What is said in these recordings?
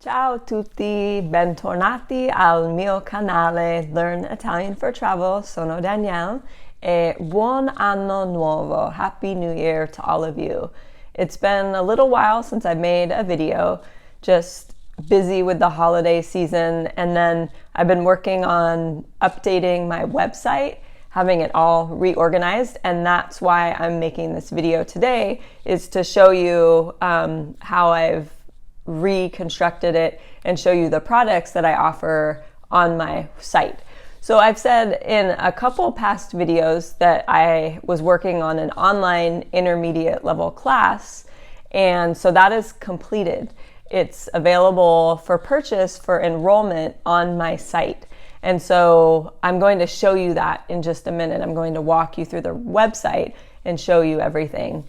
Ciao a tutti, bentornati al mio canale Learn Italian for Travel. Sono Danielle e buon anno nuovo. Happy New Year to all of you. It's been a little while since I've made a video, just busy with the holiday season, and then I've been working on updating my website, having it all reorganized, and that's why I'm making this video today, is to show you how I've reconstructed it and show you the products that I offer on my site. So I've said in a couple past videos that I was working on an online intermediate level class, and so that is completed. It's available for purchase for enrollment on my site. And so I'm going to show you that in just a minute. I'm going to walk you through the website and show you everything.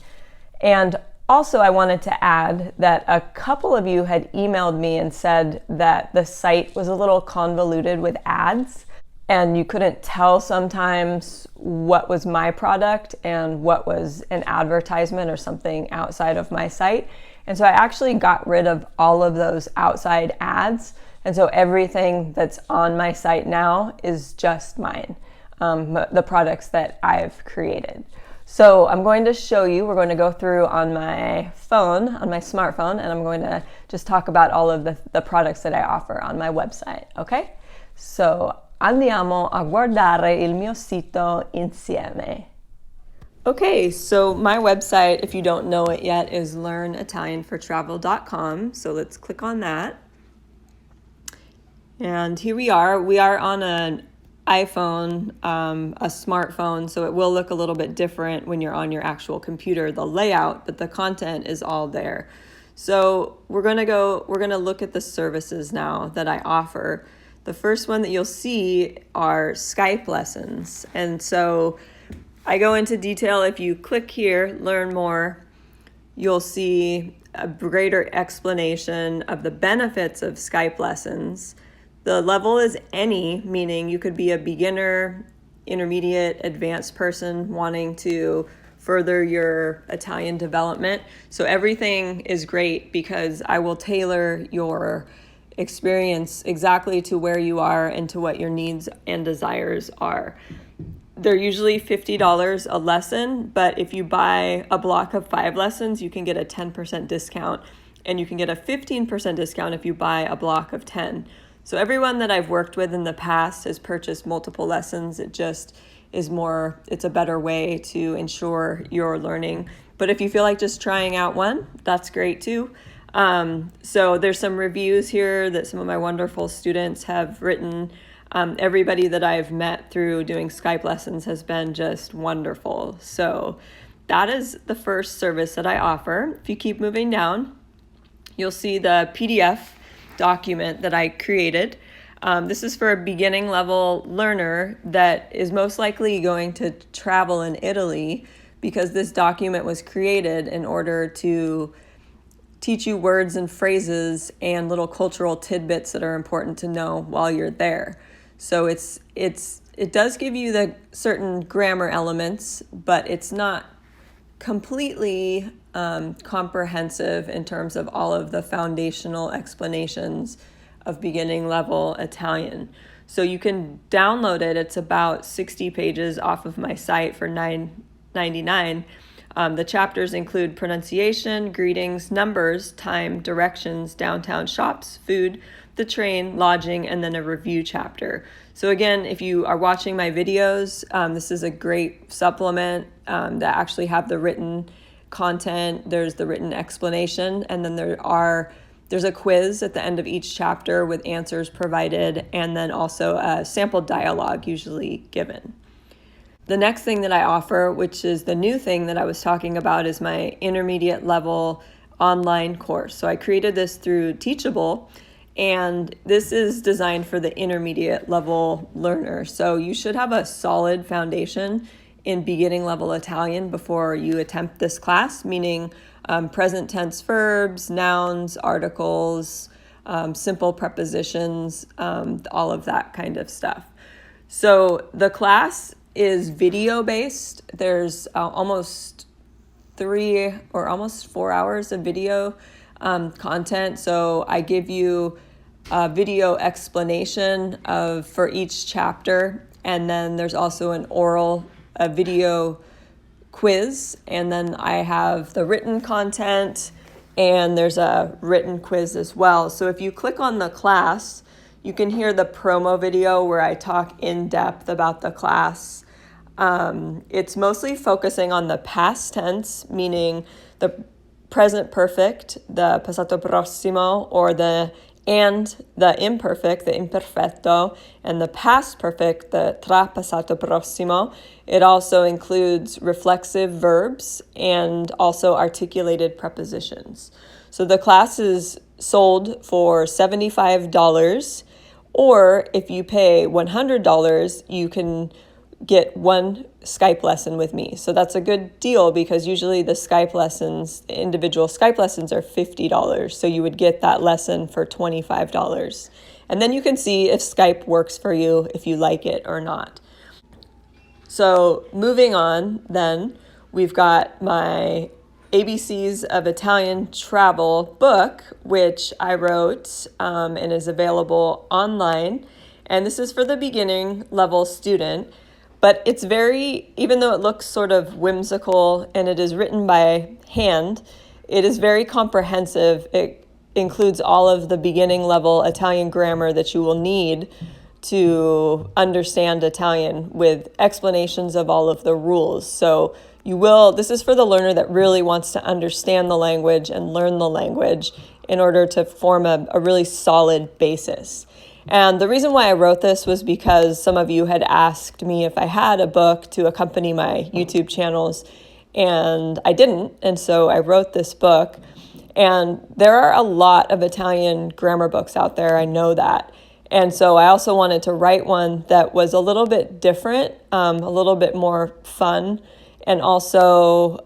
And also, I wanted to add that a couple of you had emailed me and said that the site was a little convoluted with ads, and you couldn't tell sometimes what was my product and what was an advertisement or something outside of my site. And so I actually got rid of all of those outside ads. And so everything that's on my site now is just mine, the products that I've created. So I'm going to show you, we're going to go through on my phone, on my smartphone, and I'm going to just talk about all of the products that I offer on my website, okay? So andiamo a guardare il mio sito insieme. Okay, so my website, if you don't know it yet, is learnitalianfortravel.com. So let's click on that. And here we are. We are on an iPhone, a smartphone, so it will look a little bit different when you're on your actual computer, the layout, but the content is all there. So we're gonna look at the services now that I offer. The first one that you'll see are Skype lessons. And so I go into detail. If you click here, learn more, you'll see a greater explanation of the benefits of Skype lessons. The level is any, meaning you could be a beginner, intermediate, advanced person wanting to further your Italian development. So everything is great because I will tailor your experience exactly to where you are and to what your needs and desires are. They're usually $50 a lesson, but if you buy a block of 5 lessons, you can get a 10% discount, and you can get a 15% discount if you buy a block of 10. So everyone that I've worked with in the past has purchased multiple lessons. It just is it's a better way to ensure your learning. But if you feel like just trying out one, that's great too. So there's some reviews here that some of my wonderful students have written. Everybody that I've met through doing Skype lessons has been just wonderful. So that is the first service that I offer. If you keep moving down, you'll see the PDF document that I created. This is for a beginning level learner that is most likely going to travel in Italy, because this document was created in order to teach you words and phrases and little cultural tidbits that are important to know while you're there. So it does give you the certain grammar elements, but it's not completely comprehensive in terms of all of the foundational explanations of beginning level Italian. So you can download it. It's about 60 pages off of my site for $9.99. The chapters include pronunciation, greetings, numbers, time, directions, downtown shops, food, the train, lodging, and then a review chapter. So again, if you are watching my videos, this is a great supplement that actually have the written content. There's the written explanation, and then there's a quiz at the end of each chapter with answers provided, and then also a sample dialogue usually given. The next thing that I offer, which is the new thing that I was talking about, is my intermediate level online course. So I created this through Teachable, and this is designed for the intermediate level learner. So you should have a solid foundation in beginning level Italian before you attempt this class, meaning present tense verbs, nouns, articles, simple prepositions, all of that kind of stuff. So the class is video based. There's almost 3 or almost 4 hours of video content. So I give you a video explanation for each chapter, and then there's also a video quiz, and then I have the written content, and there's a written quiz as well. So if you click on the class, you can hear the promo video where I talk in depth about the class. It's mostly focusing on the past tense, meaning the present perfect, the passato prossimo, or the imperfect, the imperfetto, and the past perfect, the tra passato prossimo. It also includes reflexive verbs and also articulated prepositions. So the class is sold for $75, or if you pay $100, you can get one Skype lesson with me. So that's a good deal because usually the individual Skype lessons are $50. So you would get that lesson for $25. And then you can see if Skype works for you, if you like it or not. So moving on, then we've got my ABCs of Italian Travel book, which I wrote and is available online. And this is for the beginning level student. But it's even though it looks sort of whimsical and it is written by hand, it is very comprehensive. It includes all of the beginning level Italian grammar that you will need to understand Italian, with explanations of all of the rules. So this is for the learner that really wants to understand the language and learn the language in order to form a really solid basis. And the reason why I wrote this was because some of you had asked me if I had a book to accompany my YouTube channels, and I didn't. And so I wrote this book. And there are a lot of Italian grammar books out there. I know that. And so I also wanted to write one that was a little bit different, a little bit more fun, and also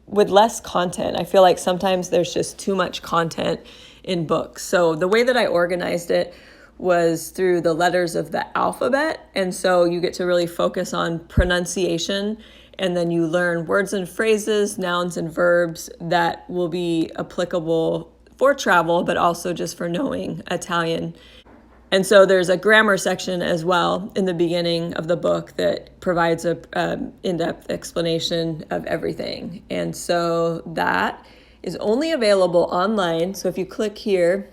with less content. I feel like sometimes there's just too much content in books. So the way that I organized it was through the letters of the alphabet. And so you get to really focus on pronunciation, and then you learn words and phrases, nouns and verbs that will be applicable for travel, but also just for knowing Italian. And so there's a grammar section as well in the beginning of the book that provides a in-depth explanation of everything. And so that is only available online. So if you click here,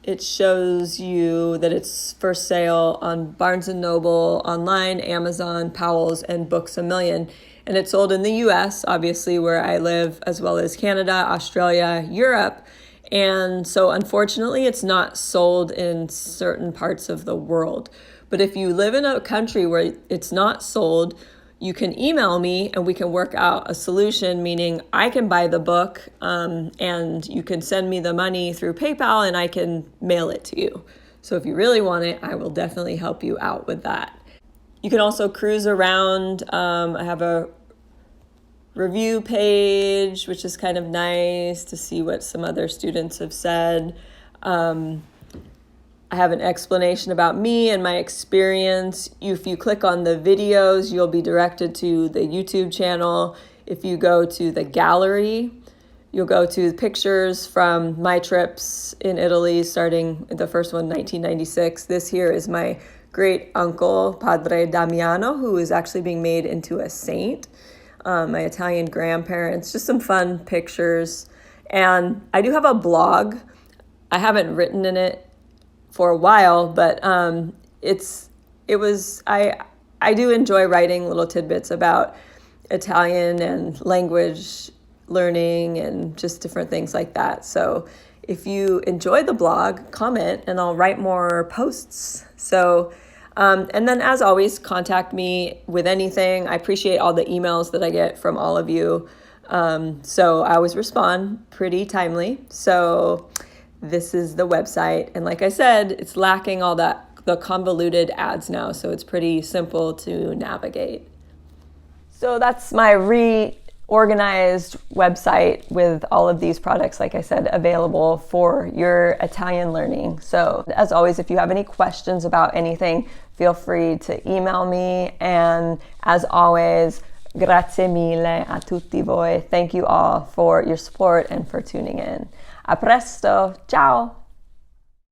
it shows you that it's for sale on Barnes & Noble, online, Amazon, Powell's, and Books A Million. And it's sold in the US, obviously, where I live, as well as Canada, Australia, Europe. And so unfortunately, it's not sold in certain parts of the world. But if you live in a country where it's not sold, you can email me and we can work out a solution, meaning I can buy the book and you can send me the money through PayPal and I can mail it to you. So if you really want it, I will definitely help you out with that. You can also cruise around. I have a review page, which is kind of nice to see what some other students have said. I have an explanation about me and my experience. If you click on the videos, you'll be directed to the YouTube channel. If you go to the gallery, you'll go to pictures from my trips in Italy, starting the first one, 1996. This here is my great uncle, Padre Damiano, who is actually being made into a saint. My Italian grandparents, just some fun pictures. And I do have a blog. I haven't written in it for a while, but I do enjoy writing little tidbits about Italian and language learning and just different things like that. So if you enjoy the blog, comment and I'll write more posts. So and then as always, contact me with anything. I appreciate all the emails that I get from all of you. So I always respond pretty timely. So this is the website. And like I said, it's lacking all the convoluted ads now. So it's pretty simple to navigate. So that's my reorganized website with all of these products, like I said, available for your Italian learning. So as always, if you have any questions about anything, feel free to email me. And as always, Grazie mille a tutti voi. Thank you all for your support and for tuning in. A presto. Ciao.